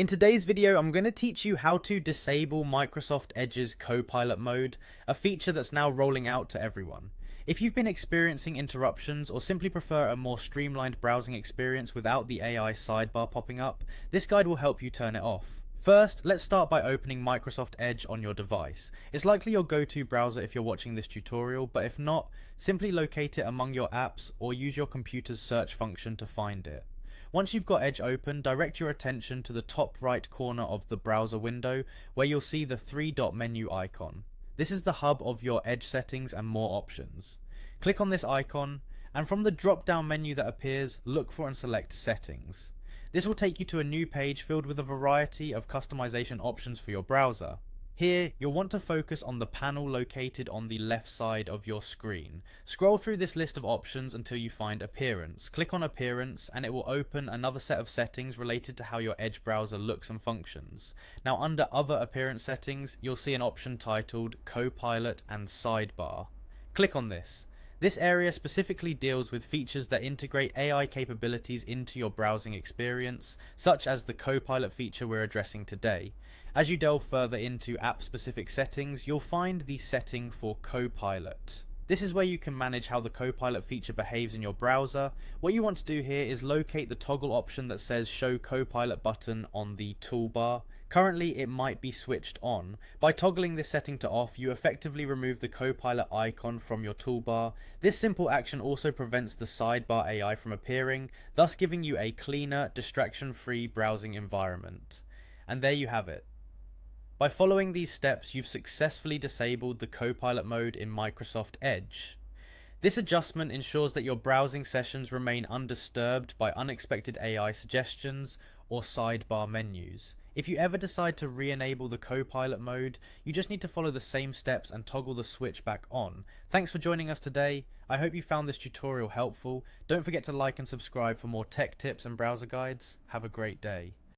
In today's video, I'm going to teach you how to disable Microsoft Edge's Copilot mode, a feature that's now rolling out to everyone. If you've been experiencing interruptions or simply prefer a more streamlined browsing experience without the AI sidebar popping up, this guide will help you turn it off. First, let's start by opening Microsoft Edge on your device. It's likely your go-to browser if you're watching this tutorial, but if not, simply locate it among your apps or use your computer's search function to find it. Once you've got Edge open, direct your attention to the top right corner of the browser window where you'll see the three-dot menu icon. This is the hub of your Edge settings and more options. Click on this icon, and from the drop-down menu that appears, look for and select Settings. This will take you to a new page filled with a variety of customization options for your browser. Here, you'll want to focus on the panel located on the left side of your screen. Scroll through this list of options until you find Appearance. Click on Appearance and it will open another set of settings related to how your Edge browser looks and functions. Now under Other Appearance Settings, you'll see an option titled Copilot and Sidebar. Click on this. This area specifically deals with features that integrate AI capabilities into your browsing experience, such as the Copilot feature we're addressing today. As you delve further into app-specific settings, you'll find the setting for Copilot. This is where you can manage how the Copilot feature behaves in your browser. What you want to do here is locate the toggle option that says Show Copilot button on the toolbar. Currently, it might be switched on. By toggling this setting to off, you effectively remove the Copilot icon from your toolbar. This simple action also prevents the sidebar AI from appearing, thus giving you a cleaner, distraction-free browsing environment. And there you have it. By following these steps, you've successfully disabled the Copilot mode in Microsoft Edge. This adjustment ensures that your browsing sessions remain undisturbed by unexpected AI suggestions or sidebar menus. If you ever decide to re-enable the Copilot mode, you just need to follow the same steps and toggle the switch back on. Thanks for joining us today. I hope you found this tutorial helpful. Don't forget to like and subscribe for more tech tips and browser guides. Have a great day.